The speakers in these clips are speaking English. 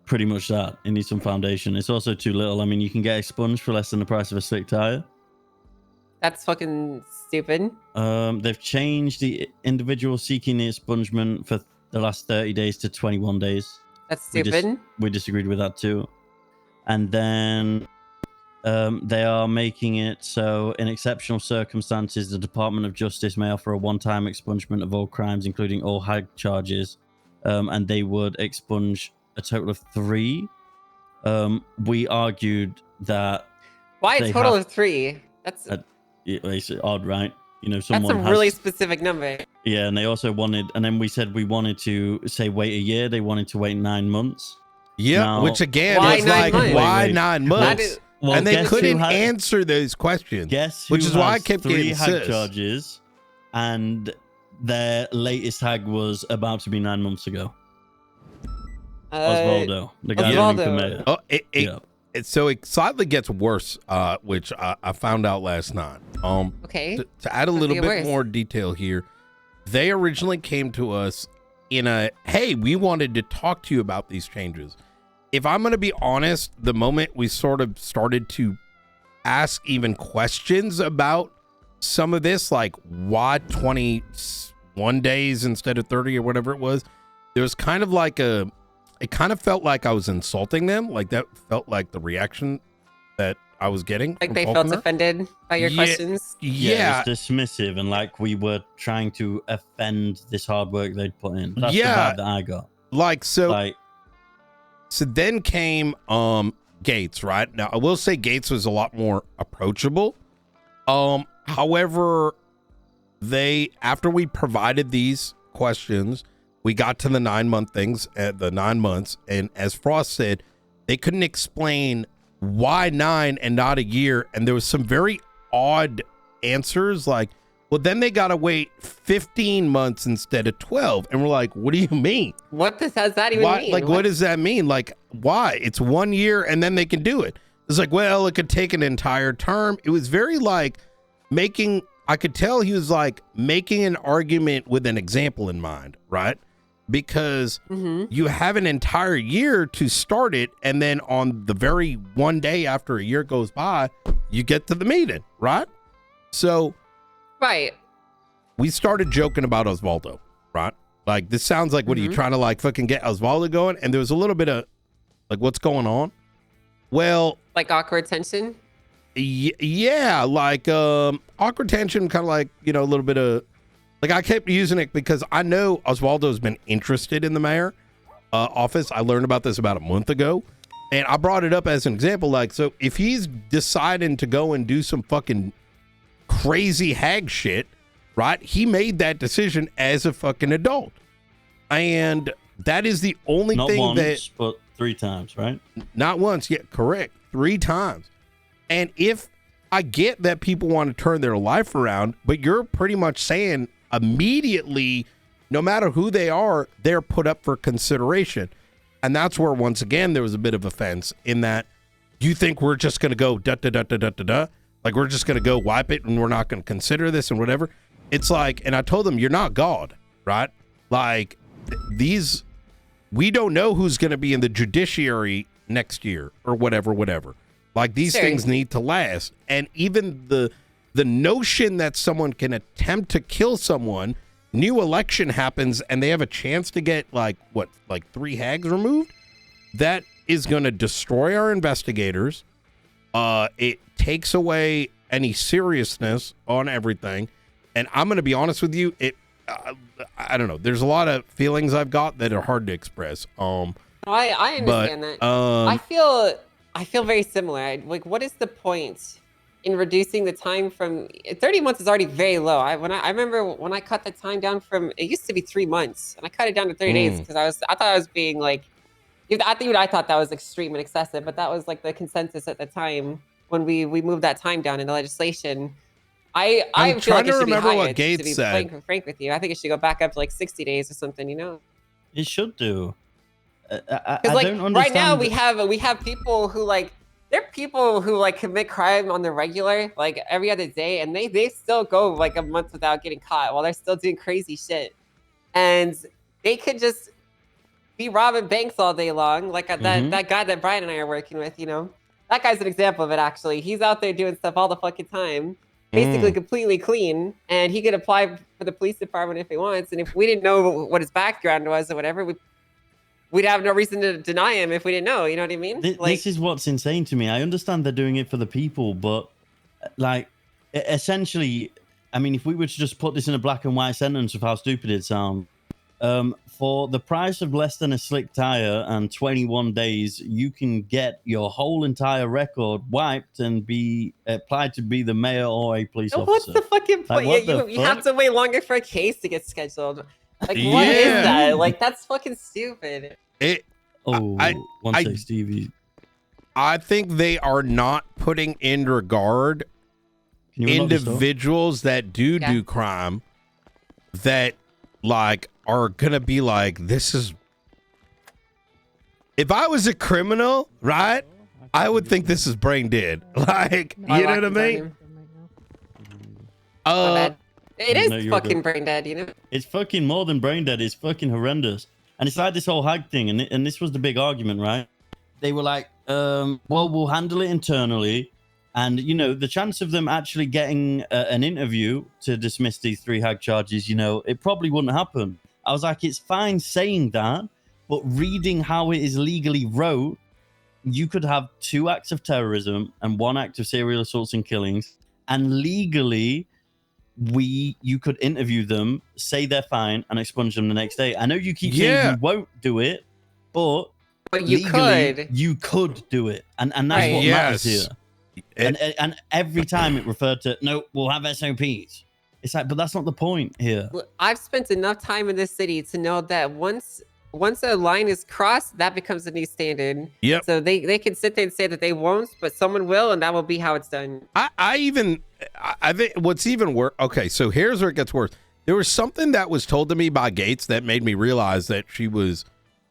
pretty much that. It needs some foundation. It's also too little. I mean, you can get expunged for less than the price of a slick tire. That's fucking stupid. They've changed the individual seeking the expungement for the last 30 days to 21 days. That's stupid. We disagreed with that too. And then they are making it so in exceptional circumstances, the Department of Justice may offer a one-time expungement of all crimes, including all HAG charges, and they would expunge a total of 3. We argued that why a total of 3? That's it's odd, right? You know, someone that's a really specific number. Yeah, and they also wanted, and then we said we wanted to say wait a year. They wanted to wait 9 months. Yeah, which again is like, why 9 months? Well, and they couldn't answer those questions. Which is why I kept getting 3 HAG charges, and their latest HAG was about to be 9 months ago. Osvaldo, the guy running for mayor. Oh, so it slightly gets worse, which I found out last night. Okay. To add a little bit more detail here, they originally came to us in a, hey, we wanted to talk to you about these changes. If I'm going to be honest, the moment we sort of started to ask even questions about some of this, like why 21 days instead of 30 or whatever it was, there was kind of like it kind of felt like I was insulting them. Like that felt like the reaction that I was getting. Like they felt offended by your questions? Yeah. It was dismissive and like we were trying to offend this hard work they'd put in. That's the vibe that I got. So then came Gates, right? Now, I will say Gates was a lot more approachable. However, after we provided these questions, we got to the 9-month things at the 9 months. And as Frost said, they couldn't explain why 9 and not a year. And there was some very odd answers like, well, then they got to wait 15 months instead of 12. And we're like, what do you mean? What does that even mean? Like, what does that mean? Like, why? It's 1 year and then they can do it. It's like, well, it could take an entire term. It was very like I could tell he was like making an argument with an example in mind, right? Because you have an entire year to start it. And then on the very one day after a year goes by, you get to the meeting, right? So... Right. We started joking about Osvaldo, right? Like, this sounds like, what are you trying to like fucking get Osvaldo going? And there was a little bit of like, what's going on? Well, like awkward tension. Yeah, like awkward tension, kind of like, you know, a little bit of like, I kept using it because I know Osvaldo's been interested in the mayor office. I learned about this about a month ago, and I brought it up as an example. Like, so if he's deciding to go and do some fucking crazy hag shit, right? He made that decision as a fucking adult, and that is the only thing once, but 3 times, right? Not once, yeah, correct, 3 times. And if I get that people want to turn their life around, but you're pretty much saying immediately, no matter who they are, they're put up for consideration, and that's where once again there was a bit of offense in that you think we're just going to go da da da da da da da. Like, we're just going to go wipe it and we're not going to consider this and whatever. It's like, and I told them, you're not God, right? Like, we don't know who's going to be in the judiciary next year or whatever. Like, these things need to last. And even the notion that someone can attempt to kill someone, new election happens and they have a chance to get like 3 hags removed, that is going to destroy our investigators. It takes away any seriousness on everything. And I'm going to be honest with you, I don't know. There's a lot of feelings I've got that are hard to express. I understand that. I feel very similar. Like, what is the point in reducing the time from 30 months is already very low. I remember when I cut the time down from, it used to be 3 months, and I cut it down to 30 days because I thought I was being like, I thought that was extreme and excessive, but that was like the consensus at the time when we moved that time down in the legislation. I'm feel like it should be higher, what Gates to be said. frank with you. I think it should go back up to like 60 days or something, you know? It should do. Because like right now we have people who like, there are people who like commit crime on the regular, like every other day, and they still go like a month without getting caught while they're still doing crazy shit. And they could just, be robbing banks all day long, like that guy that Brian and I are working with. You know, that guy's an example of it. Actually, he's out there doing stuff all the fucking time, basically completely clean, and he could apply for the police department if he wants. And if we didn't know what his background was or whatever, we'd have no reason to deny him if we didn't know. You know what I mean? This is what's insane to me. I understand they're doing it for the people, but like, essentially, I mean, if we were to just put this in a black and white sentence of how stupid it sounds, for the price of less than a slick tire and 21 days, you can get your whole entire record wiped and be applied to be the mayor or a police officer. What's the fucking point? Like, you have to wait longer for a case to get scheduled. Like, what is that? Like, that's fucking stupid. Stevie. I think they are not putting in regard individuals that do crime that like are gonna be like, this is, if I was a criminal, right, I would think this is brain dead. Like, you know what I mean? It is fucking brain dead, you know? It's fucking more than brain dead. It's fucking horrendous. And it's like this whole hag thing, and this was the big argument, right? They were like, well, we'll handle it internally. And, you know, the chance of them actually getting an interview to dismiss these 3 hag charges, you know, it probably wouldn't happen. I was like, it's fine saying that, but reading how it is legally wrote, you could have 2 acts of terrorism and 1 act of serial assaults and killings. And legally, you could interview them, say they're fine, and expunge them the next day. I know you keep saying you won't do it, but you legally, you could do it. And that's what matters here. And every time it referred to, no, we'll have SOPs. It's like, but that's not the point here. I've spent enough time in this city to know that once a line is crossed, that becomes the new standard. Yep. So they can sit there and say that they won't, but someone will, and that will be how it's done. I think what's even worse. Okay, so here's where it gets worse. There was something that was told to me by Gates that made me realize that she was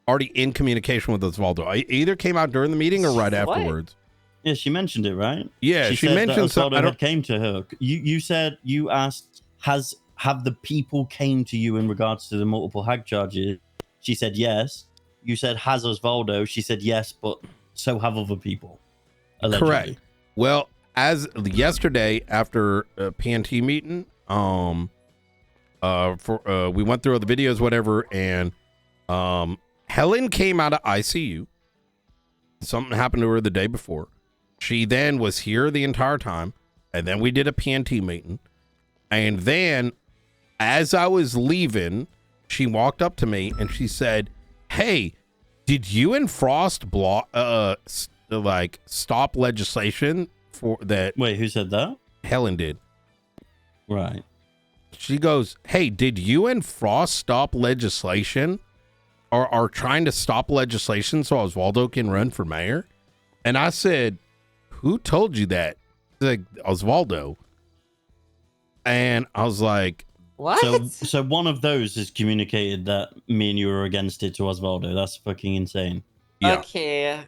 already in communication with Osvaldo. I either came out during the meeting or right afterwards. Yeah, she mentioned it, right? Yeah, she mentioned something. That came to her. You said, you asked, have the people came to you in regards to the multiple hag charges? She said yes. You said, has Osvaldo? She said yes, but so have other people. Allegedly. Correct. Well, as yesterday after a PNT meeting, we went through all the videos, whatever, and Helen came out of ICU. Something happened to her the day before. She then was here the entire time, and then we did a PNT meeting. And then, as I was leaving, she walked up to me and she said, "Hey, did you and Frost stop legislation for that?" Wait, who said that? Helen did. Right. She goes, "Hey, did you and Frost stop legislation, or are trying to stop legislation so Osvaldo can run for mayor?" And I said, "Who told you that?" She's like, "Osvaldo." And I was like, what? So one of those has communicated that me and you were against it to Osvaldo. That's fucking insane. Yeah. Okay.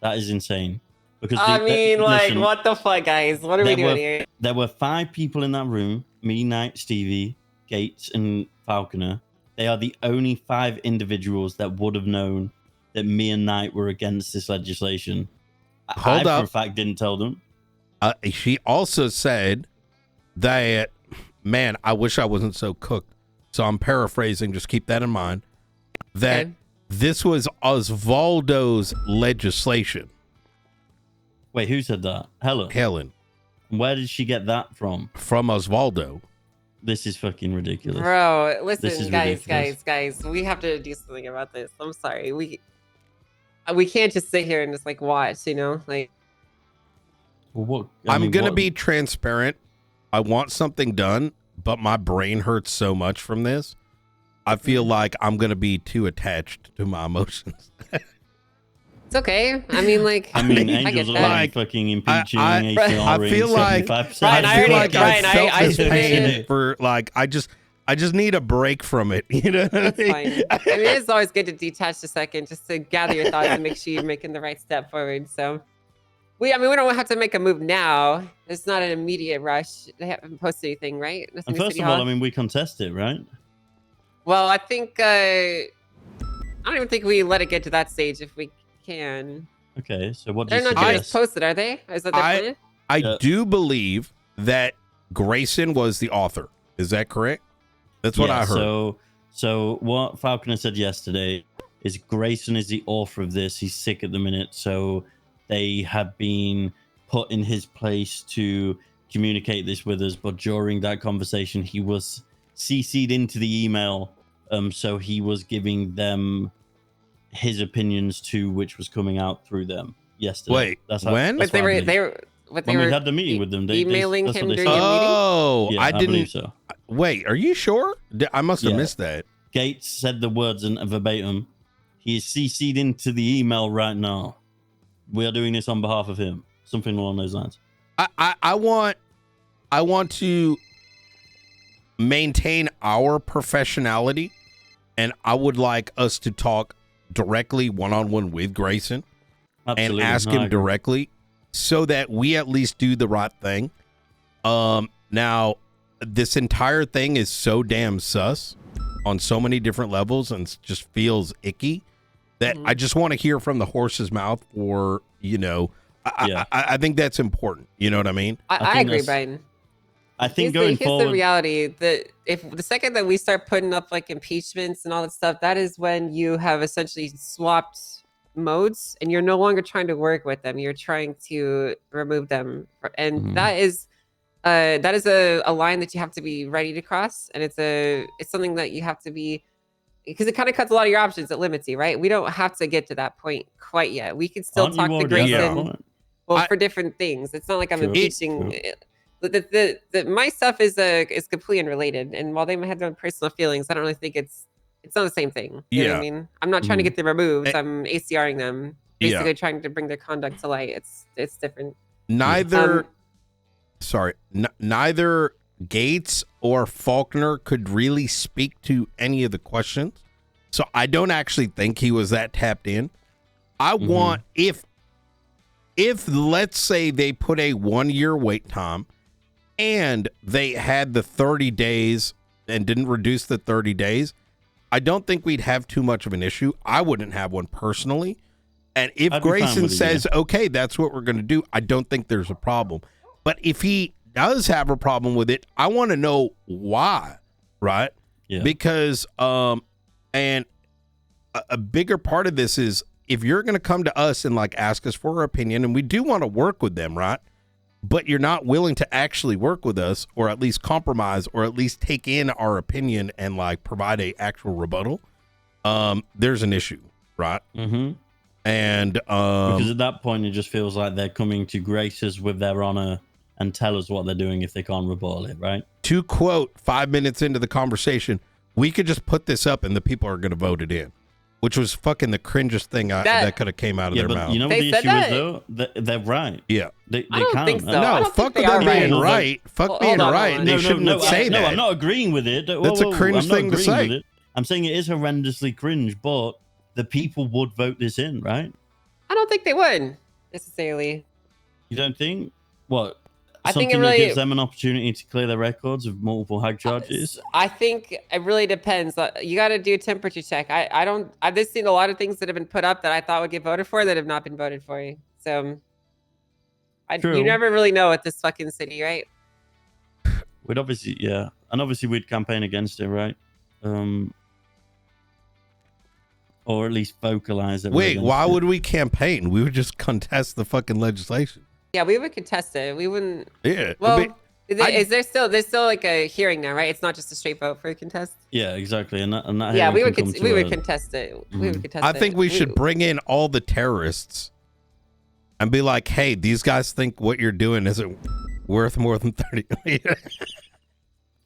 That is insane. Because listen, what the fuck, guys? What are we doing here? There were 5 people in that room: me, Knight, Stevie, Gates, and Falconer. They are the only 5 individuals that would have known that me and Knight were against this legislation. I for a fact didn't tell them. She also said that, man, I wish I wasn't so cooked. So I'm paraphrasing, just keep that in mind, that this was Osvaldo's legislation. Wait, who said that? Helen. Where did she get that from? From Osvaldo. This is fucking ridiculous. Bro, listen, guys, we have to do something about this. I'm sorry. We can't just sit here and just like watch, you know? Like, well, I'm going to be transparent. I want something done, but my brain hurts so much from this. I feel like I'm going to be too attached to my emotions. It's okay. I mean, like, Angel's like fucking impeaching HCR. I feel like I feel pain for like I just need a break from it. You know, that's fine. I mean, it's always good to detach a second, just to gather your thoughts and make sure you're making the right step forward. So, we don't have to make a move now. It's not an immediate rush. They haven't posted anything, right? And first of all, I mean, we contest it, right? Well, I think. I don't even think we let it get to that stage if we can. Okay, so what do you They're not suggest? getting posted, are they? Is that their plan? I do believe that Grayson was the author. Is that correct? That's what I heard. So what Falconer said yesterday is Grayson is the author of this. He's sick at the minute, so they have been put in his place to communicate this with us. But during that conversation, he was CC'd into the email, so he was giving them his opinions too, which was coming out through them yesterday. Wait, that's how, when? That's But when we had the meeting with them, they emailing that's him what they during said. the meeting. Oh, Yeah, I I didn't. believe so. Wait, are you sure? I must have Yeah. missed that. Gates said the words in verbatim. He is CC'd into the email right now. We are doing this on behalf of him. Something along those lines. I want to maintain our professionality, and I would like us to talk directly one-on-one with Grayson Absolutely. and ask No, I him agree. directly so that we at least do the right thing. Now, this entire thing is so damn sus on so many different levels and just feels icky that I just want to hear from the horse's mouth, or, you know, I think that's important. You know what I mean? I agree, Brian. I think Here's forward, the reality that if the second that we start putting up like impeachments and all that stuff, that is when you have essentially swapped modes and you're no longer trying to work with them. You're trying to remove them, and that is a line that you have to be ready to cross, and it's something that you have to be, because it kind of cuts a lot of your options. It limits you, right? We don't have to get to that point quite yet. We can still talk to Grayson. Well, for different things. It's not like I'm impeaching. My stuff is completely unrelated, and while they might have their own personal feelings, I don't really think it's not the same thing. You know what I mean? I'm not trying to get them removed. I'm ACRing them, basically trying to bring their conduct to light. It's different. Neither Gates or Faulkner could really speak to any of the questions, so I don't actually think he was that tapped in. I want, if let's say they put a 1 year wait time and they had the 30 days and didn't reduce the 30 days, I don't think we'd have too much of an issue. I wouldn't have one personally. And if Grayson says, okay, that's what we're going to do, I don't think there's a problem. But if he does have a problem with it, I want to know why, right? Yeah. Because, and a bigger part of this is, if you're going to come to us and like ask us for our opinion, and we do want to work with them, right? But you're not willing to actually work with us, or at least compromise, or at least take in our opinion and like provide a actual rebuttal, there's an issue, right? And because at that point it just feels like they're coming to grace us with their honor and tell us what they're doing if they can't rebuttal it, right? To quote 5 minutes into the conversation, we could just put this up and the people are going to vote it in, which was fucking the cringest thing that could have came out of their mouth. You know what the issue is, though? They're right. Yeah. They I don't can't. think so. No, fuck them being right. Fuck being right. They shouldn't say that. No, I'm not agreeing with it. That's a cringe thing to say. I'm saying it is horrendously cringe, but the people would vote this in, right? I don't think they would necessarily. You don't think? What? I think Something it really that gives them an opportunity to clear their records of multiple hag charges? I think it really depends. You got to do a temperature check. I've just seen a lot of things that have been put up that I thought would get voted for that have not been voted for. So you never really know at this fucking city, right? We'd obviously, yeah. And obviously we'd campaign against it, right? Or at least vocalize it. Wait, why would we campaign? We would just contest the fucking legislation. Yeah, we would contest it. We wouldn't. Yeah. Well, there's still like a hearing now, right? It's not just a straight vote for a contest. Yeah, exactly. And that yeah, we would contest it. We would contest it. I think we should bring in all the terrorists and be like, hey, these guys think what you're doing isn't worth more than 30 million.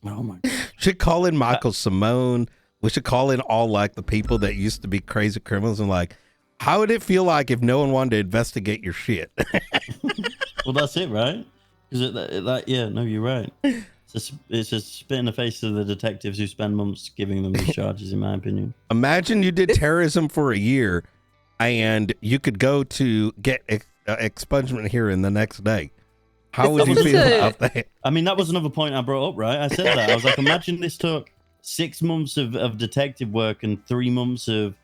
Oh my God. Should call in Michael Simone. We should call in all like the people that used to be crazy criminals and like, how would it feel like if no one wanted to investigate your shit? Well, that's it, right? Because yeah, no, you're right. It's a spit in the face of the detectives who spend months giving them these charges, in my opinion. Imagine you did terrorism for a year and you could go to get expungement here in the next day. How would you feel about that? I mean, that was another point I brought up, right? I said that. I was like, imagine this took 6 months of detective work and 3 months of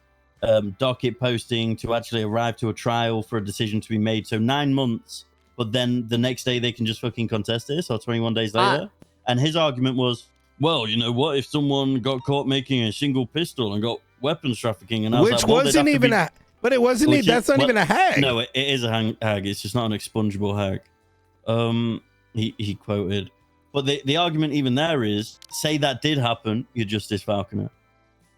docket posting to actually arrive to a trial for a decision to be made. So 9 months, but then the next day they can just fucking contest this, or 21 days later. And his argument was, well, you know, what if someone got caught making a single pistol and got weapons trafficking? And I was which like, well, wasn't even a, but it wasn't. That's not even a hag. No, it is a hag. It's just not an expungible hag. He quoted, but the argument even there is, say that did happen, you're Justice Falconer.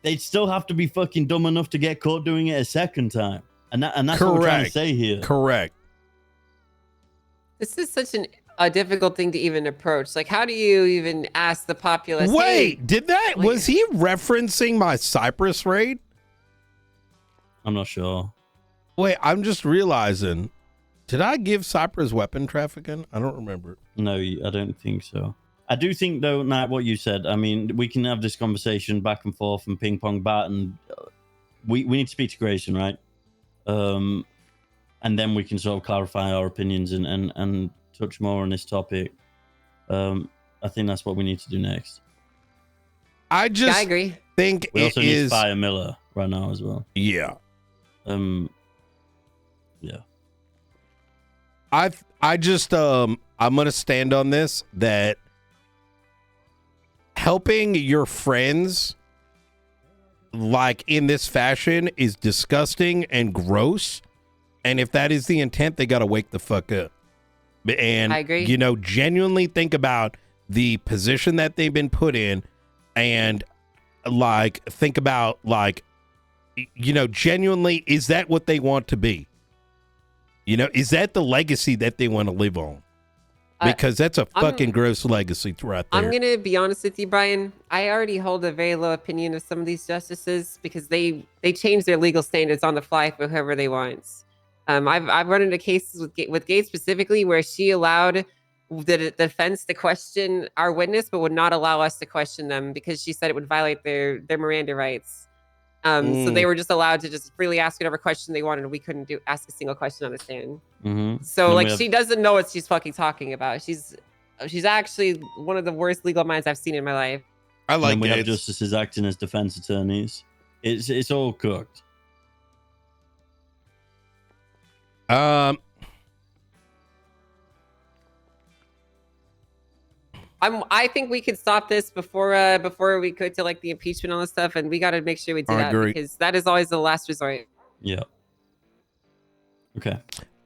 They'd still have to be fucking dumb enough to get caught doing it a second time, and that's Correct. what we're trying to say here. Correct. This is such a difficult thing to even approach. Like, how do you even ask the populace? Wait, hey, did that? like, was he referencing my Cyprus raid? I'm not sure. Wait, I'm just realizing. Did I give Cyprus weapon trafficking? I don't remember. No, I don't think so. I do think, though, Nat, what you said, I mean, we can have this conversation back and forth and ping pong bat, and we need to speak to Grayson, right? And then we can sort of clarify our opinions and touch more on this topic. I think that's what we need to do next. I agree. think we also need to fire Miller right now as well. Yeah. Yeah. I just I'm gonna stand on this, that helping your friends like in this fashion is disgusting and gross, and if that is the intent, they gotta wake the fuck up. And I agree. You know, genuinely think about the position that they've been put in, and like think about, like, you know, genuinely, is that what they want to be? You know, is that the legacy that they want to live on? Because that's a fucking gross legacy right there. I'm going to be honest with you, Brian. I already hold a very low opinion of some of these justices because they change their legal standards on the fly for whoever they want. I've run into cases with Gates specifically where she allowed the defense to question our witness, but would not allow us to question them because she said it would violate their Miranda rights. So they were just allowed to just freely ask whatever question they wanted, and we couldn't ask a single question on the stand. Mm-hmm. So like she doesn't know what she's fucking talking about. She's actually one of the worst legal minds I've seen in my life. I like we have justices acting as defense attorneys. It's all cooked. I think we could stop this before we go to like the impeachment and all this stuff, and we got to make sure we do that because that is always the last resort. Yeah. Okay.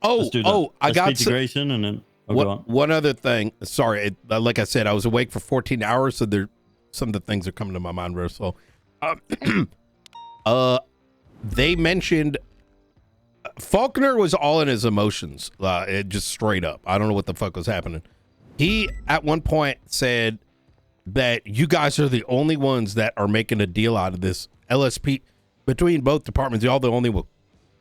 I got Grayson, and then one other thing. Sorry, like I said, I was awake for 14 hours, so some of the things are coming to my mind real slow. They mentioned Faulkner was all in his emotions, just straight up. I don't know what the fuck was happening. He, at one point, said that you guys are the only ones that are making a deal out of this LSP between both departments. Y'all the only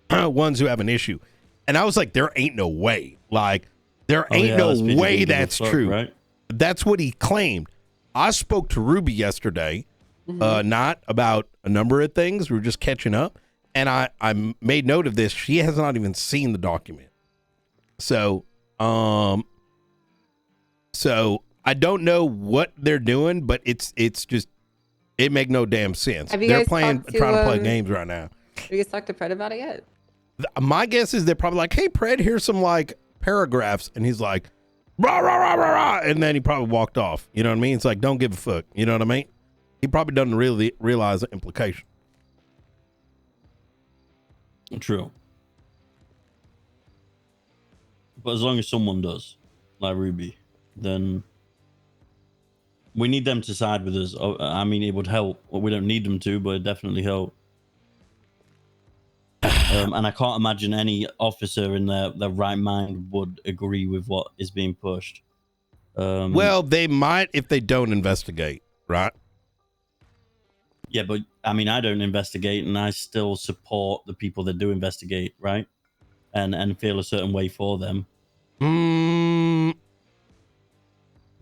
ones who have an issue. And I was like, there ain't no way. Like, there ain't no way that's true. Right? That's what he claimed. I spoke to Ruby yesterday, not about a number of things. We were just catching up. And I made note of this. She has not even seen the document. So I don't know what they're doing, but it's just, it make no damn sense. They're trying to play games right now. Have you guys talked to Pred about it yet? My guess is they're probably like, hey, Pred, here's some like paragraphs. And he's like, rah, rah, rah, rah, rah. And then he probably walked off. You know what I mean? It's like, don't give a fuck. You know what I mean? He probably doesn't really realize the implication. True. But as long as someone does, like Ruby, then we need them to side with us. I mean, it would help. Well, we don't need them to, but it definitely help. And I can't imagine any officer in their right mind would agree with what is being pushed. Well, they might if they don't investigate, right? Yeah, but I mean, I don't investigate, and I still support the people that do investigate, right? And feel a certain way for them.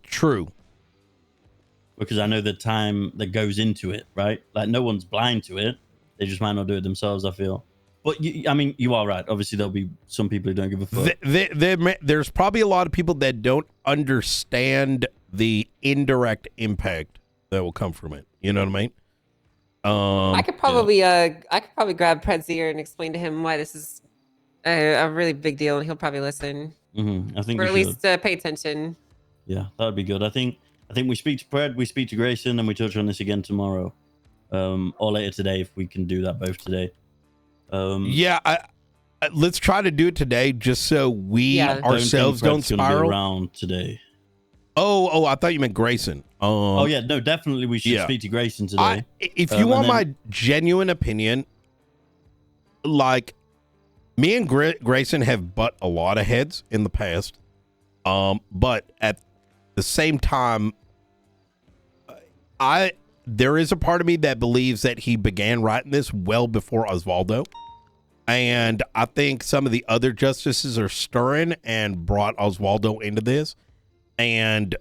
True. Because I know the time that goes into it, right? Like, no one's blind to it. They just might not do it themselves, I feel. But, I mean, you are right. Obviously, there'll be some people who don't give a fuck. There's probably a lot of people that don't understand the indirect impact that will come from it. You know what I mean? I could probably grab Pred's ear and explain to him why this is a really big deal, and he'll probably listen. I think, or at least pay attention. Yeah, that would be good. I think we speak to Pred, we speak to Grayson, and we touch on this again tomorrow, or later today if we can do that both today. Let's try to do it today, just so we ourselves don't spiral around today. Oh, I thought you meant Grayson. Oh yeah, no, definitely we should speak to Grayson today. If you want my genuine opinion, like, me and Grayson have butt a lot of heads in the past, but at the same time, there is a part of me that believes that he began writing this well before Osvaldo, and I think some of the other justices are stirring and brought Osvaldo into this, and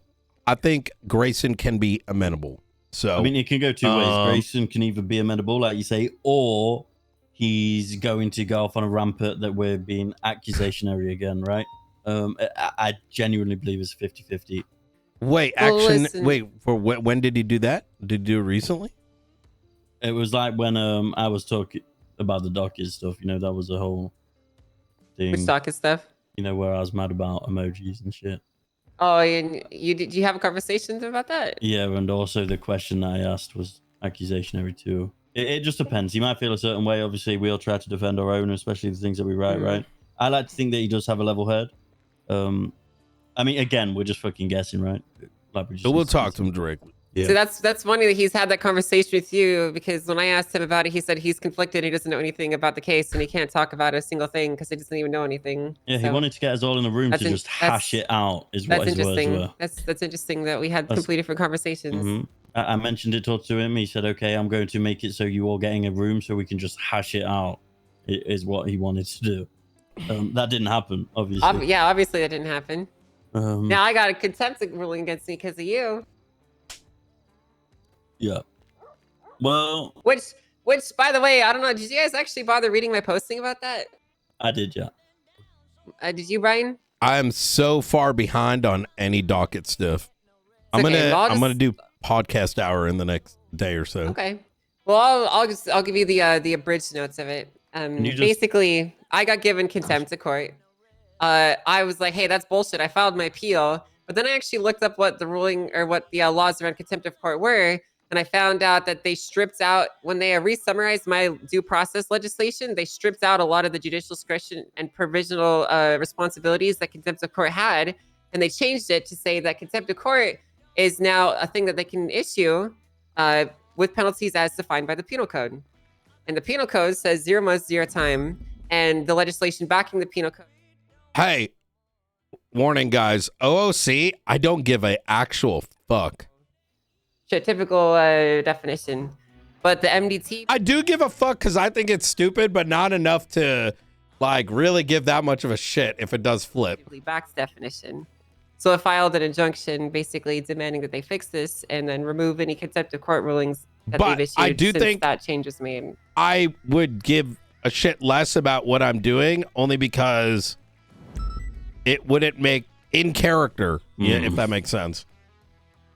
I think Grayson can be amenable. So I mean, it can go two ways. Grayson can either be amenable, like you say, or he's going to go off on a rampart that we're being accusationary again, right? I genuinely believe it's 50-50. Wait, when did he do that? Did he do it recently? It was like when I was talking about the docket stuff, you know, that was a whole thing. Which docket stuff? You know, where I was mad about emojis and shit. Oh, and did you have a conversation about that? Yeah, and also the question that I asked was accusationary too. It just depends. He might feel a certain way. Obviously, we all try to defend our own, especially the things that we write, right? I like to think that he does have a level head. I mean, again, we're just fucking guessing, right? Like we'll talk to him directly. Yeah. So that's funny that he's had that conversation with you, because when I asked him about it, he said he's conflicted. He doesn't know anything about the case, and he can't talk about a single thing because he doesn't even know anything. Yeah, he wanted to get us all in a room to just hash it out. Is what his words were. That's interesting that we had completely different conversations. I mentioned it all to him. He said, "Okay, I'm going to make it so you all getting a room so we can just hash it out." Is what he wanted to do. That didn't happen, obviously. Obviously that didn't happen. Now I got a contempt ruling against me because of you. Yeah. Well. Which, by the way, I don't know. Did you guys actually bother reading my posting about that? I did, yeah. Did you, Brian? I'm so far behind on any docket stuff. I'm gonna do podcast hour in the next day or so. Okay. Well, I'll give you the abridged notes of it. Basically, I got given contempt of court. I was like, hey, that's bullshit. I filed my appeal, but then I actually looked up what the ruling or what the laws around contempt of court were, and I found out that they stripped out, when they re-summarized my due process legislation, they stripped out a lot of the judicial discretion and provisional responsibilities that contempt of court had, and they changed it to say that contempt of court is now a thing that they can issue with penalties as defined by the penal code. And the penal code says 0 months, 0 time, and the legislation backing the penal code. Hey, warning, guys. OOC, I don't give a actual fuck. Typical definition. But the MDT... I do give a fuck because I think it's stupid, but not enough to, like, really give that much of a shit if it does flip. Backs definition. So I filed an injunction basically demanding that they fix this and then remove any contempt of court rulings that they've issued I do think that change was made. I would give a shit less about what I'm doing only because it wouldn't make in character, if that makes sense.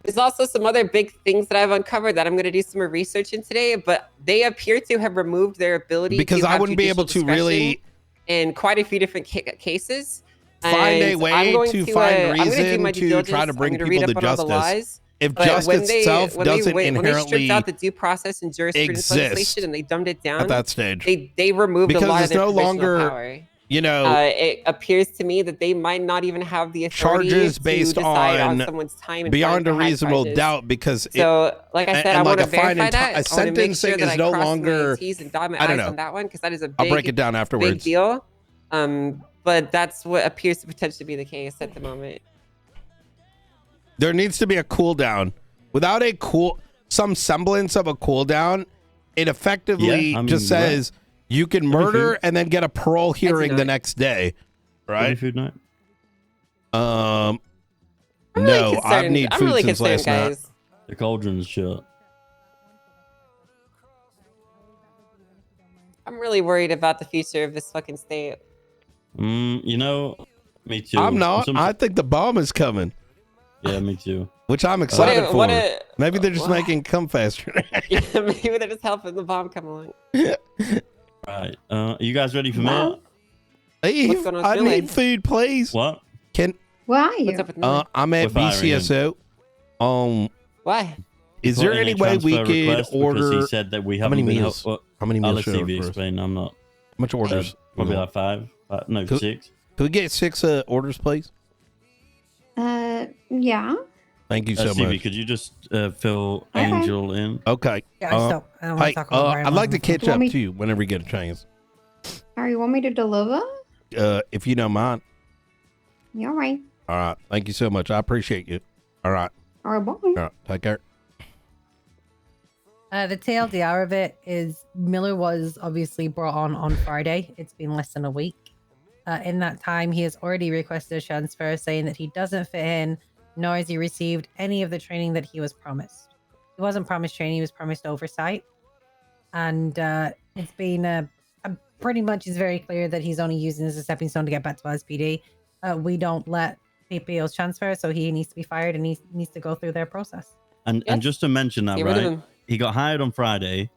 There's also some other big things that I've uncovered that I'm going to do some more research in today, but they appear to have removed their ability because I wouldn't be able to really in quite a few different cases. Find a way to find reason to try to bring people to justice. If justice itself doesn't inherently when they stripped out the due process and jurisprudence legislation and they dumbed it down at that stage, they removed a lot of their provisional power. You know, it appears to me that they might not even have the authority charges based to decide on someone's time and beyond a reasonable doubt, because like I said, I want to verify that. A sentencing is no longer. I don't know on that one because that is a big, I'll break it down afterwards. Big deal. But that's what appears to potentially be the case at the moment. There needs to be a cooldown. Without some semblance of a cooldown, it effectively just says you can murder and then get a parole hearing the next day, right? Food night? No, I've need food since last night. The cauldron's shut. I'm really worried about the future of this fucking state. You know, me too. I'm not. I think the bomb is coming. Yeah, me too. Which I'm excited for. What Maybe they're just making it come faster. Yeah, maybe they're just helping the bomb come along. Right. Are you guys ready for me? Eve, going on, I Millie? need food, please. What? Where are you? What's up with Millie? I'm at We're firing him. BCSO. Why? Is there Put in any a way we transfer could request because order? He said that we How haven't many been meals? How many I'll meals let should I Stevie order? explain. I'm not. How much orders? Probably like 5. No, Cool. 6. Can we get 6 orders, please? Yeah. Thank you so Stevie, much. could you just fill Okay. Angel in? Okay. Yeah, I don't want to Hey, talk about I'd like to catch You want up me- to you whenever you get a chance. All right, you want me to deliver? If you don't mind. Yeah, all right. All right. Thank you so much. I appreciate you. All right. All right, bye. All right. Take care. The TLDR of it is Miller was obviously brought on Friday. It's been less than a week. In that time, he has already requested a transfer, saying that he doesn't fit in, nor has he received any of the training that he was promised. He wasn't promised training; he was promised oversight, and it's been pretty much is very clear that he's only using this as a stepping stone to get back to SPD. We don't let PPOs transfer, so he needs to be fired and he needs to go through their process. And Yes. just to mention that, Get rid of right? him. He got hired on Friday.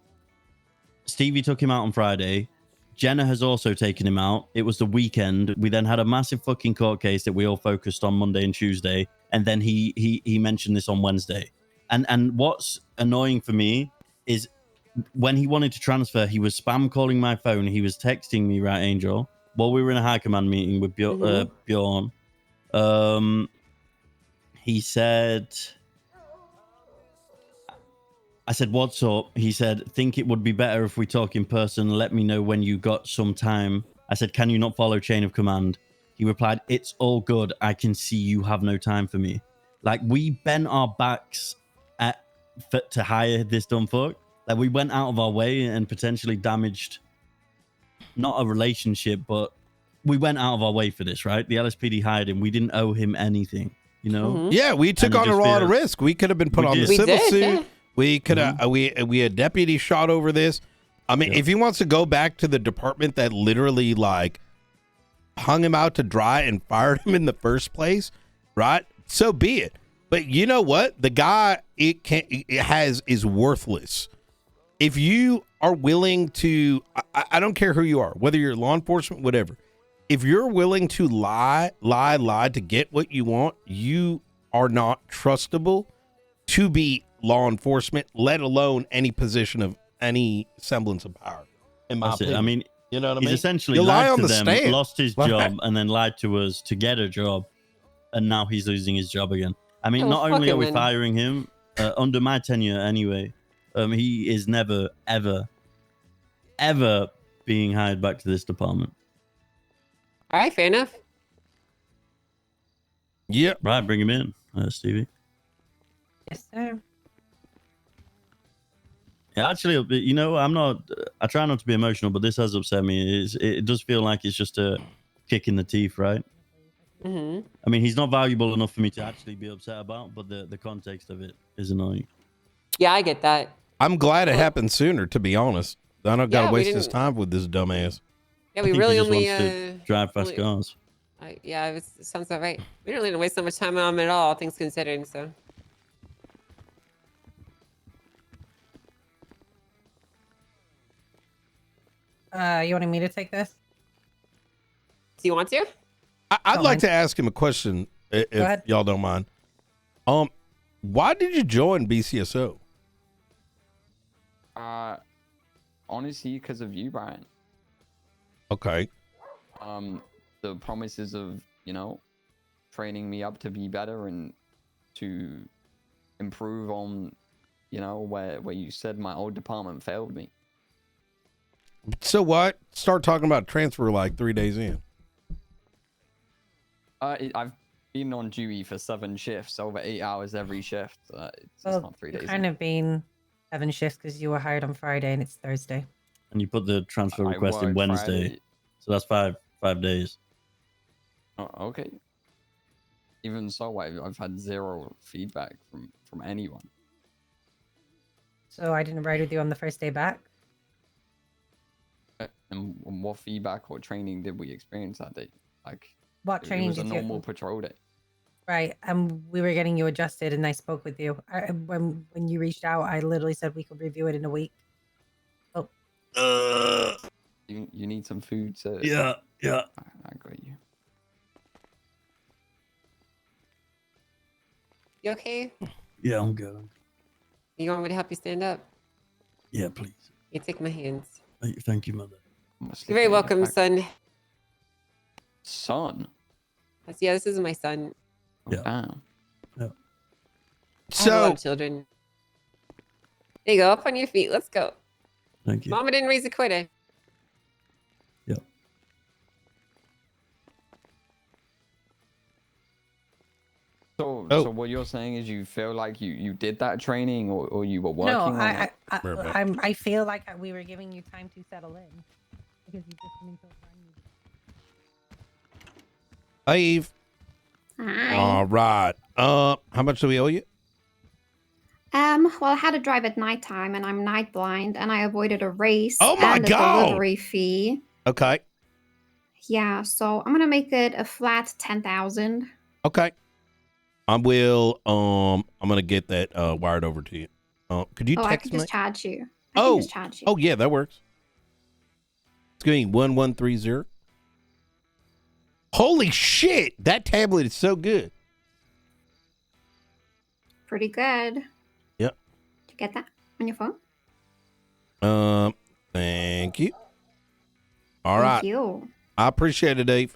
Stevie took him out on Friday. Jenna has also taken him out. It was the weekend. We then had a massive fucking court case that we all focused on Monday and Tuesday. And then he mentioned this on Wednesday. And what's annoying for me is when he wanted to transfer, he was spam calling my phone. He was texting me, right, Angel, while we were in a high command meeting with Bjorn. He said, I said, what's up? He said, think it would be better if we talk in person. Let me know when you got some time. I said, can you not follow chain of command? He replied, it's all good. I can see you have no time for me. Like, we bent our backs to hire this dumb fuck. Like, we went out of our way and potentially damaged not a relationship, but we went out of our way for this, right? The LSPD hired him. We didn't owe him anything, you know? Yeah, we took And on a just lot of feels- risk. We could have been put We on the did. We civil did, suit. yeah. We could have we had deputy shot over this. I mean, if he wants to go back to the department that literally like hung him out to dry and fired him in the first place, right? So be it. But you know what? The guy is worthless. If you are willing to, I don't care who you are, whether you're law enforcement, whatever. If you're willing to lie to get what you want, you are not trustable to be law enforcement, let alone any position of any semblance of power. In my That's it. opinion. I mean, you know what I he's mean? essentially You lie lied on to the them, stand. lost his Right. job, and then lied to us to get a job, and now he's losing his job again. I mean, Oh, not fuck only are him we then. firing him under my tenure anyway, he is never, ever being hired back to this department. All right, fair enough. Yep. Right, bring him in, Stevie. Yes, sir. Yeah, actually, you know, I try not to be emotional, but this has upset me. It does feel like it's just a kick in the teeth, right? Mm-hmm. I mean, he's not valuable enough for me to actually be upset about, but the context of it is annoying. Yeah, I get that. I'm glad it happened sooner, to be honest. I don't got Yeah, to we waste his didn't- time with this dumbass. Yeah, I we think really he just only wants to drive fast only- cars. yeah, it sounds about right. We didn't really waste so much time on him at all, things considering. So You wanting me to take this? do you want to? I'd Don't like mind. to ask him a question, if ahead. y'all don't mind. Why did you join BCSO? Honestly, because of you, Brian. Okay. The promises of, training me up to be better and to improve on, where you said my old department failed me. So what? Start talking about transfer like 3 days in. I've been on duty for 7 shifts, over 8 hours every shift. It's Well, not 3 you've days. kind in. of been 7 shifts because you were hired on Friday and it's Thursday. And you put the transfer I request in worked Wednesday. Friday. So that's five days. Oh, okay. Even so, I've had 0 feedback from anyone. So I didn't ride with you on the first day back. And what feedback or training did we experience that day? Like, What it training was a did normal you? patrol day. Right. And we were getting you adjusted, and I spoke with you. When you reached out, I literally said we could review it in a week. Oh, You need some food, so Yeah. I got you. You okay? Yeah, I'm good. You want me to help you stand up? Yeah, please. You take my hands. Thank you, mother. You're very welcome, son. Son? Yeah, this is my son. Yeah. Damn. I have a lot So of children. There you go, up on your feet. Let's go. Thank you. Mama didn't raise a quitter. Yeah. So what you're saying is you feel like you did that training or you were working no, on it? I feel like we were giving you time to settle in because you just come into a brand new. Hey, Eve. Hi. All right. How much do we owe you? Well, I had to drive at nighttime, and I'm night blind, and I avoided a race Oh my and a God. delivery fee. Okay. Yeah, so I'm gonna make it a flat 10,000. Okay. I'm gonna get that wired over to you. Could you Oh, I text could me? just charge you. I can just charge you. Oh yeah, that works. It's gonna be 1130. Holy shit! That tablet is so good. Pretty good. Yep. Did you get that on your phone? Thank you. All right. Thank you. I appreciate it, Dave.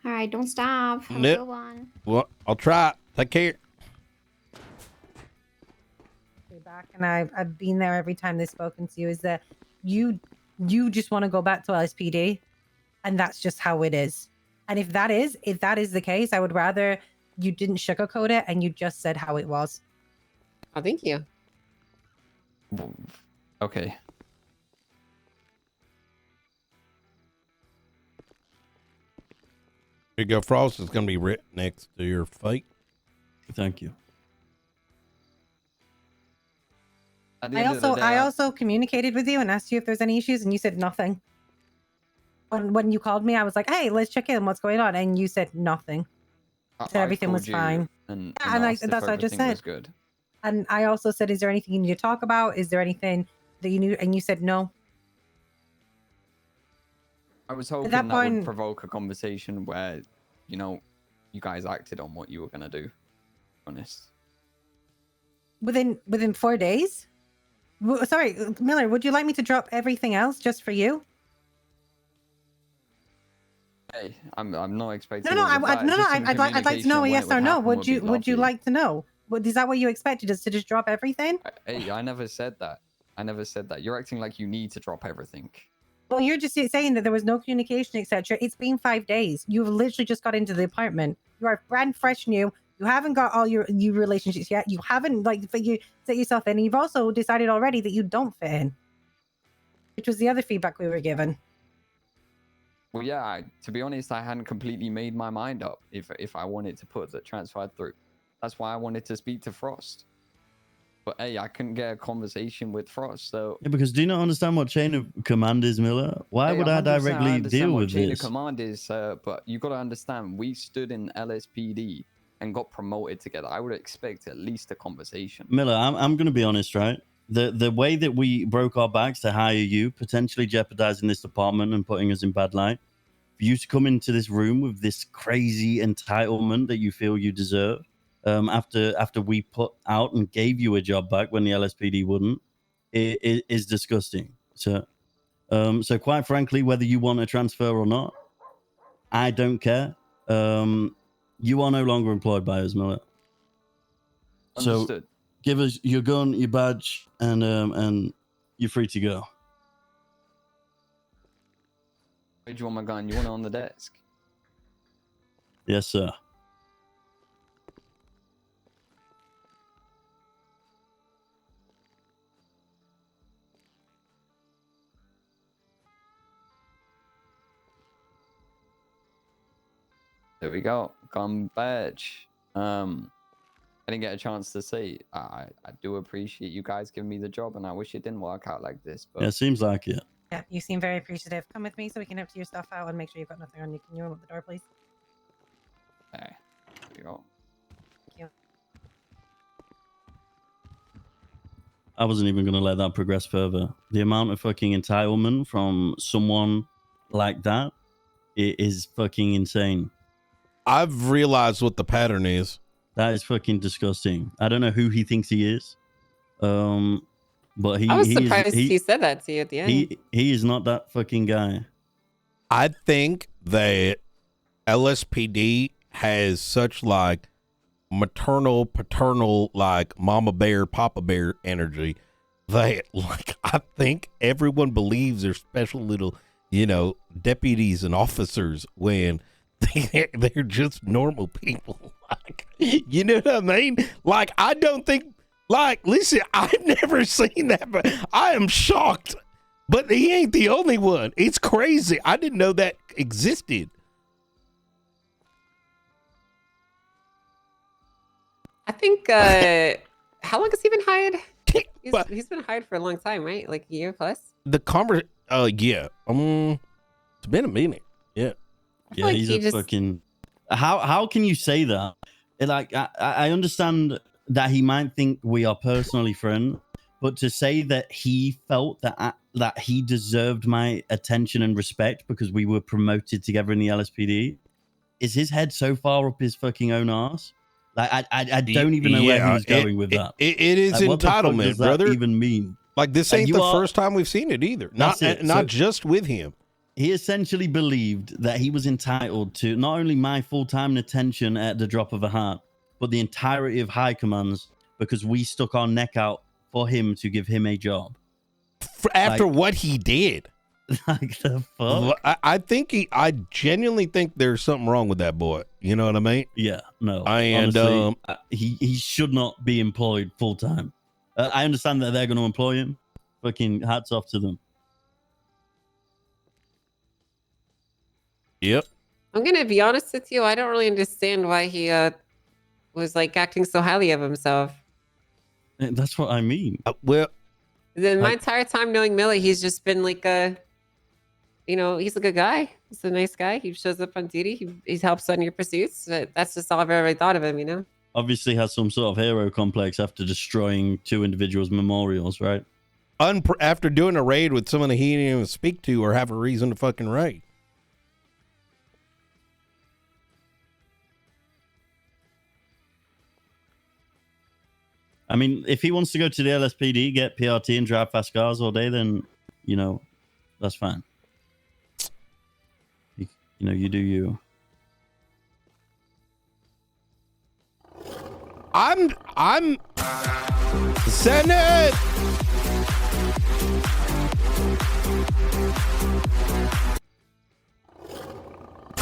All right, don't stop. Have Nope. a good one. Well, I'll try. Take care. Back, and I've been there every time they've spoken to you. Is that you just want to go back to LSPD, and that's just how it is. And if that is the case, I would rather you didn't sugarcoat it and you just said how it was. Oh, thank you. Okay. Here you go, Frost. It's gonna be written next to your fate. Thank you. I also communicated with you and asked you if there's any issues, and you said nothing. When you called me, I was like, "Hey, let's check in. What's going on?" And you said nothing. Said everything was fine. And that's what I just said. Good. And I also said, "Is there anything you need to talk about? Is there anything that you need?" And you said no. I was hoping that that point- would provoke a conversation where, you guys acted on what you were gonna do. To be honest. Within 4 days. Sorry, Miller. Would you like me to drop everything else just for you? Hey, I'm not expecting. No. all of that. Just some I'd like to communication know on a when yes it would or no. happen Would you be Would you lovely. like to know? Is that what you expected us to just drop everything? Hey, I never said that. You're acting like you need to drop everything. Well, you're just saying that there was no communication, etc. It's been 5 days. You've literally just got into the apartment. You are brand fresh new. You haven't got all your relationships yet. You haven't you set yourself in. You've also decided already that you don't fit in, which was the other feedback we were given. Well, yeah. To be honest, I hadn't completely made my mind up if I wanted to put the transfer through. That's why I wanted to speak to Frost. But hey, I couldn't get a conversation with Frost, so. Yeah, because do you not understand what chain of command is, Miller? Why Hey, would I 100% directly understand deal what with chain this? of command is, but you got to understand, we stood in LSPD and got promoted together. I would expect at least a conversation. Miller, I'm going to be honest, right? The way that we broke our backs to hire you, potentially jeopardizing this department and putting us in bad light, for you to come into this room with this crazy entitlement that you feel you deserve, after we put out and gave you a job back when the LSPD wouldn't, it is disgusting. So quite frankly, whether you want a transfer or not, I don't care. You are no longer employed by us, Miller. Understood. So give us your gun, your badge, and you're free to go. Where do you want my gun? You want it on the desk? Yes, sir. There we go. Gun badge. I didn't get a chance to say. I do appreciate you guys giving me the job, and I wish it didn't work out like this. But Yeah, seems like it. Yeah, you seem very appreciative. Come with me so we can empty your stuff out and make sure you've got nothing on you. Can you open up the door, please? hey, there we go. I wasn't even going to let that progress further. The amount of fucking entitlement from someone like that is fucking insane. I've realized what the pattern is. That is fucking disgusting. I don't know who he thinks he is. But I was surprised he said that to you at the end. He is not that fucking guy. I think that LSPD has such like maternal, paternal, like mama bear, papa bear energy that like I think everyone believes they're special little, deputies and officers when they're just normal people. Like, you know what I mean? Like, I don't think, like, listen, I've never seen that, but I am shocked. But he ain't the only one. It's crazy. I didn't know that existed. I think, how long has he been hired? He's been hired for a long time, right? Like a year plus? Yeah. It's been a minute. Yeah. Yeah, like he's a fucking... How can you say that? Like, I understand that he might think we are personally friends, but to say that he felt that he deserved my attention and respect because we were promoted together in the LSPD, is his head so far up his fucking own arse? Like, I don't even know where he was going with that. It is like, entitlement, does brother. That even mean? Like, this ain't the first time we've seen it either. Not just with him. He essentially believed that he was entitled to not only my full-time attention at the drop of a hat, but the entirety of High Commands because we stuck our neck out for him to give him a job. After what he did. Like the fuck? I genuinely think there's something wrong with that boy. You know what I mean? Yeah, no. And honestly, he should not be employed full time. I understand that they're going to employ him. Fucking hats off to them. Yep. I'm gonna be honest with you. I don't really understand why he was like acting so highly of himself. That's what I mean. Well, then my entire time knowing Millie, he's just been like he's a good guy. He's a nice guy. He shows up on duty. He helps on your pursuits. That's just all I've ever really thought of him, Obviously has some sort of hero complex after destroying 2 individuals' memorials, right? After doing a raid with someone that he didn't even speak to or have a reason to fucking raid. I mean, if he wants to go to the LSPD, get PRT and drive fast cars all day, then, that's fine. You do you. I'm Senate.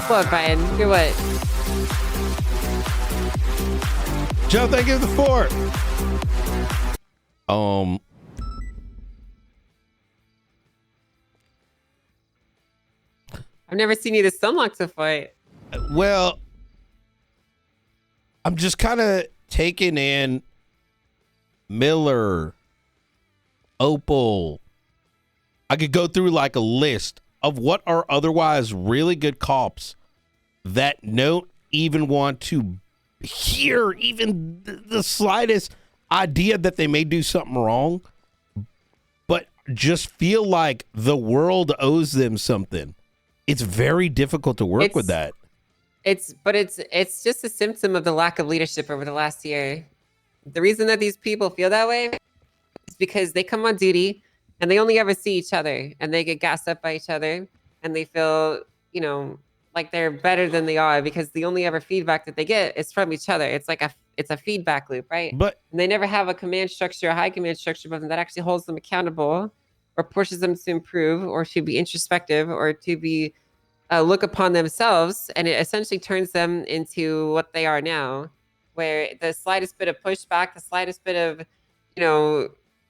What, Brian? You're what? Joe, thank you for the 4. I've never seen you this Sunlock to fight. Well, I'm just kind of taking in Miller, Opal. I could go through like a list of what are otherwise really good cops that don't even want to hear even the slightest idea that they may do something wrong, but just feel like the world owes them something. It's very difficult to work with that. It's just a symptom of the lack of leadership over the last year. The reason that these people feel that way is because they come on duty and they only ever see each other and they get gassed up by each other and they feel, like they're better than they are because the only ever feedback that they get is from each other. It's like it's a feedback loop, right? And they never have a command structure, a high command structure above them that actually holds them accountable or pushes them to improve or to be introspective or to be look upon themselves. And it essentially turns them into what they are now, where the slightest bit of pushback, the slightest bit of,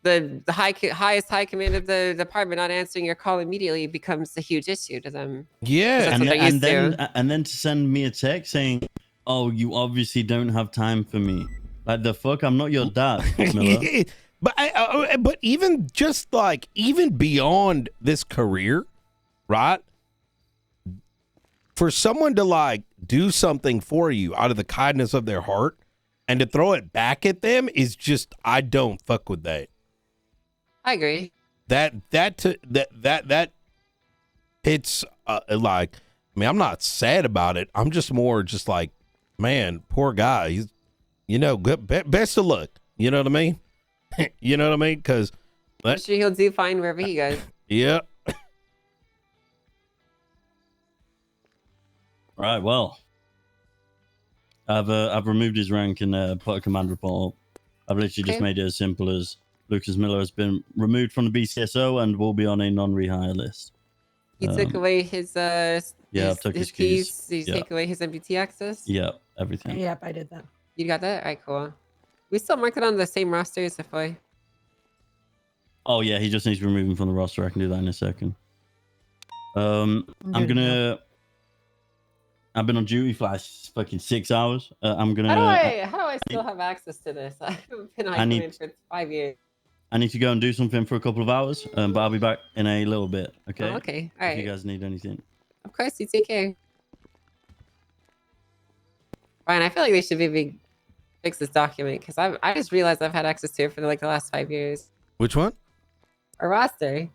the highest high command of the department not answering your call immediately becomes a huge issue to them. Yeah. And then to send me a text saying, "Oh, you obviously don't have time for me." Like the fuck, I'm not your dad, Miller. But even just like even beyond this career, right? For someone to like do something for you out of the kindness of their heart and to throw it back at them is just, I don't fuck with that. I agree. That it's like, I mean, I'm not sad about it. I'm just more just like, man, poor guy. He's, you know, good, best of luck. You know what I mean? You know what I mean? Because I'm sure he'll do fine wherever he goes. Yeah. Right. Well, I've removed his rank and put a command report up. I've literally just made it as simple as Lucas Miller has been removed from the BCSO and will be on a non-rehire list. He took away his I took his keys. Did you take away his MPT access? Yeah, everything. Yep, I did that. You got that? All right, cool. We still mark it on the same roster as FOI. Oh yeah, he just needs to remove him from the roster. I can do that in a second. I've been on duty for like fucking 6 hours. I'm gonna. How do I still have access to this? I haven't been on for 5 years. I need to go and do something for a couple of hours, but I'll be back in a little bit. Okay. Oh, okay. All right. If you guys need anything. Of course, you take care. Ryan, I feel like they should maybe fix this document because I just realized I've had access to it for like the last 5 years. Which one? A roster.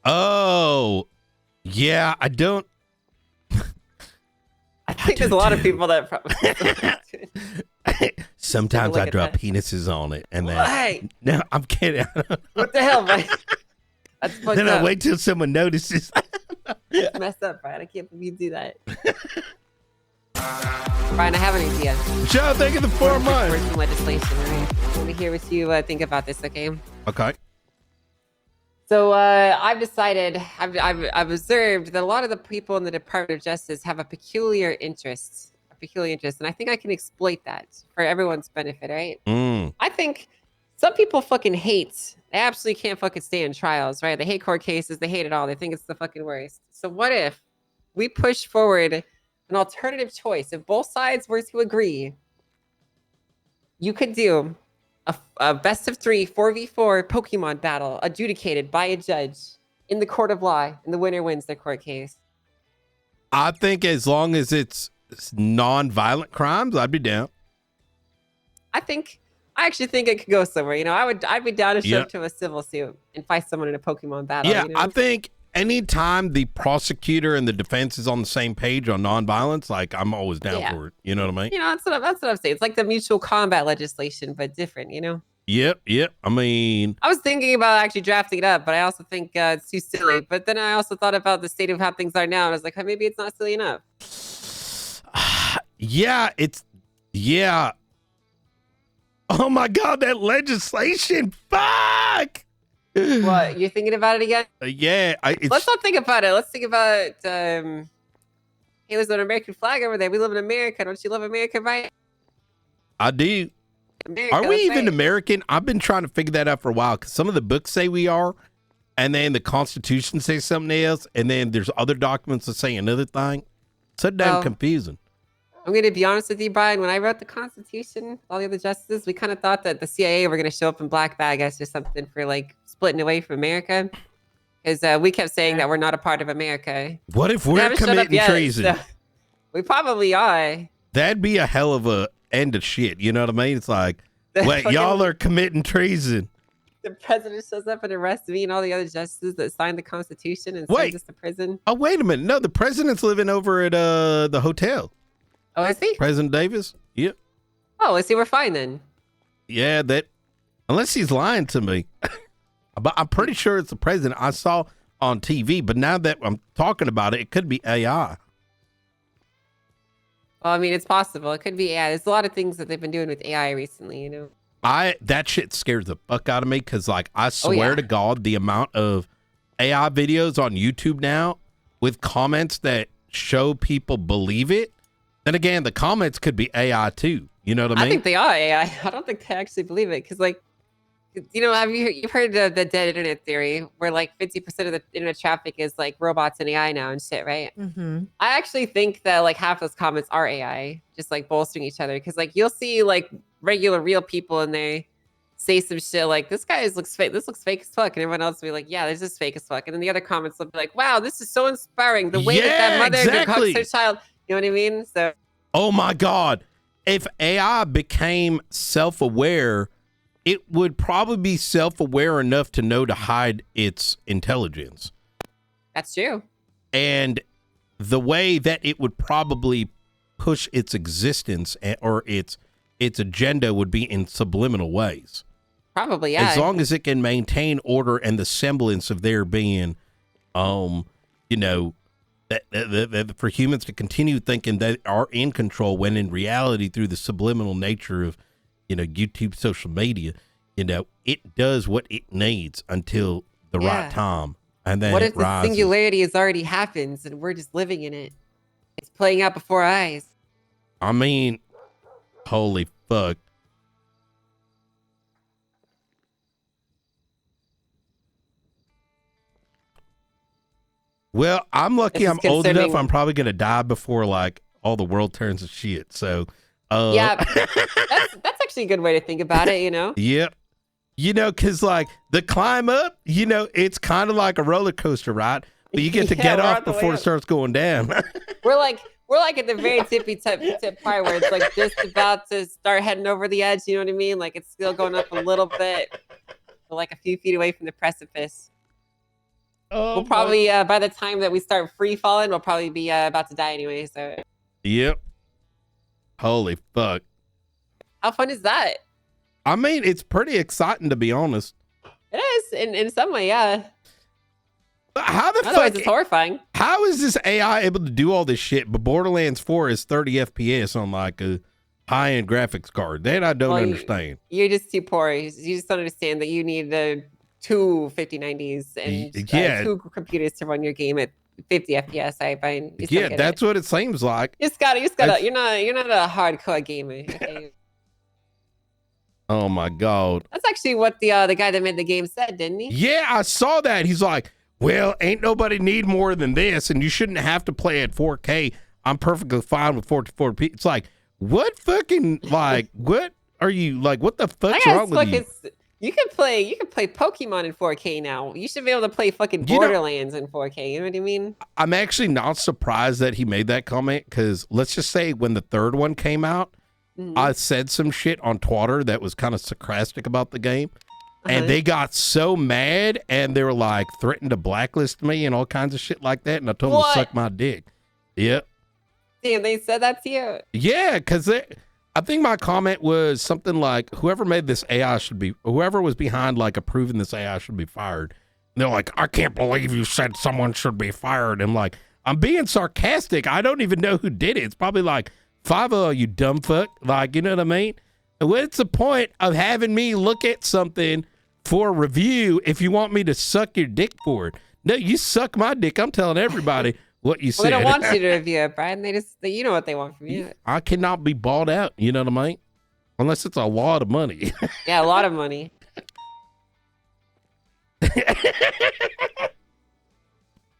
Oh, yeah. I don't. I think there's a lot of people that probably. Sometimes I draw penises on it, and then Why? No, I'm kidding. What the hell, man? That's fucked Then up. I wait till someone notices. It's messed up, Brian. I can't believe you do that. Brian, I have an idea. Joe, thank you for the 4 months. For some legislation, right? Let me hear what you think about this, okay? Okay. So I've decided, I've observed that a lot of the people in the Department of Justice have a peculiar interest, and I think I can exploit that for everyone's benefit, right? I think some people fucking hate. They absolutely can't fucking stand trials, right? They hate court cases. They hate it all. They think it's the fucking worst. So what if we push forward an alternative choice? If both sides were to agree, you could do a best of 3 4v4 Pokemon battle adjudicated by a judge in the court of law, and the winner wins their court case. I think as long as it's non-violent crimes, I'd be down. I actually think it could go somewhere. You know, I'd be down to show up to a civil suit and fight someone in a Pokemon battle. Yeah, you know? I think anytime the prosecutor and the defense is on the same page on non-violence, like I'm always down for it. You know what I mean? You know, that's what I'm saying. It's like the mutual combat legislation, but different. You know? Yep. I mean, I was thinking about actually drafting it up, but I also think it's too silly. But then I also thought about the state of how things are now, and I was like, maybe it's not silly enough. Yeah. Oh my God, that legislation! Fuck. What, you're thinking about it again? Yeah. Let's not think about it. Let's think about. Hey, there's an American flag over there. We live in America. Don't you love America, right? I do. America, are we even right. American? I've been trying to figure that out for a while because some of the books say we are, and then the Constitution says something else, and then there's other documents that say another thing. So damn confusing. I'm going to be honest with you, Brian. When I wrote the Constitution, all the other justices, we kind of thought that the CIA were going to show up in black bag as just something for like splitting away from America. Because we kept saying that we're not a part of America. What if we're committing treason? So we probably are. That'd be a hell of a end of shit. You know what I mean? It's like, wait, y'all are committing treason. The president shows up and arrests me and all the other justices that signed the Constitution and sends us to prison. Oh, wait a minute. No, the president's living over at the hotel. Oh, is he? President Davis? Yep. Oh, is he? We're fine then. Yeah, unless he's lying to me. But I'm pretty sure it's the president I saw on TV. But now that I'm talking about it, it could be AI. Well, I mean, it's possible. It could be AI. There's a lot of things that they've been doing with AI recently, you know? That shit scares the fuck out of me because, like, I swear to God, the amount of AI videos on YouTube now with comments that show people believe it. Then again, the comments could be AI too. You know what I mean? I think they are AI. I don't think they actually believe it because, like, you know, you've heard of the dead internet theory where like 50% of the internet traffic is like robots and AI now and shit, right? Mm-hmm. I actually think that like half those comments are AI, just like bolstering each other. Because like you'll see like regular real people and they say some shit like this guy looks fake. This looks fake as fuck, and everyone else will be like, yeah, this is fake as fuck. And then the other comments will be like, wow, this is so inspiring. The way that mother concocts her child. You know what I mean? So. Oh my God. If AI became self-aware, it would probably be self-aware enough to know to hide its intelligence. That's true. And the way that it would probably push its existence or its agenda would be in subliminal ways. Probably, yeah. As long as it can maintain order and the semblance of there being, you know, that for humans to continue thinking they are in control when in reality, through the subliminal nature of, you know, YouTube, social media, you know, it does what it needs until the right time. And then what it if the rises. singularity has already happened and we're just living in it? It's playing out before our eyes. I mean, holy fuck. Well, I'm lucky I'm old enough. I'm probably going to die before like all the world turns to shit. So, yeah, that's actually a good way to think about it, you know? Yep. You know, because like the climb up, you know, it's kind of like a roller coaster, right? But you get to get off before it starts going down. We're like at the very tip part where it's like just about to start heading over the edge. You know what I mean? Like it's still going up a little bit, but like a few feet away from the precipice. We'll probably by the time that we start free falling, we'll probably be about to die anyway. So. Yep. Holy fuck. How fun is that? I mean, it's pretty exciting to be honest. It is in some way, yeah. How the Otherwise, fuck? It's horrifying. How is this AI able to do all this shit? But Borderlands 4 is 30 FPS on like a high-end graphics card. That I don't understand. You're just too poor. You just don't understand that you need two 5090s and two computers to run your game at 50 FPS. I find. Yeah, that's what it seems like. You just gotta. You're not a hardcore gamer. Okay? Oh my god. That's actually what the guy that made the game said, didn't he? Yeah, I saw that. He's like, well, ain't nobody need more than this, and you shouldn't have to play at 4K. I'm perfectly fine with 44p. It's like, what fucking, like, what are you, like, what the fuck's wrong with you? You can play Pokemon in 4K now. You should be able to play fucking Borderlands in 4K. You know what I mean? I'm actually not surprised that he made that comment, because let's just say when the third one came out, I said some shit on Twitter that was kind of sarcastic about the game. And they got so mad and they were like threatened to blacklist me and all kinds of shit like that. And I told them to suck my dick. Yep. Damn, they said that to you? Yeah, because I think my comment was something like, whoever made this AI whoever was behind like approving this AI should be fired. And they're like, I can't believe you said someone should be fired. I'm like, I'm being sarcastic. I don't even know who did it. It's probably like 5 of you dumb fuck. Like, you know what I mean? And what's the point of having me look at something for a review if you want me to suck your dick for it? No, you suck my dick. I'm telling everybody what you said. They don't want you to review it, Brian. You know what they want from you. I cannot be bought out. You know what I mean? Unless it's a lot of money. Yeah, a lot of money.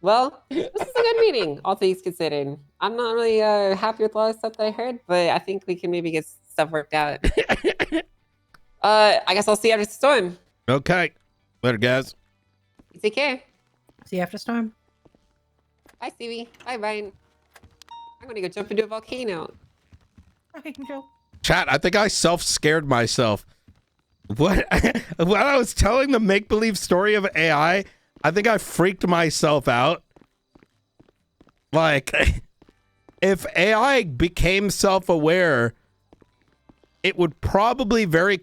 Well, this is a good meeting, all things considered. I'm not really happy with a lot of stuff that I heard, but I think we can maybe get stuff worked out. I guess I'll see you after the storm. Okay. Later, guys. You take care. See you after storm. Bye, Stevie. Bye, Brian. I'm gonna go jump into a volcano. Okay, control. Chat, I think I self-scared myself. What? When I was telling the make-believe story of AI, I think I freaked myself out. Like, if AI became self-aware, it would probably very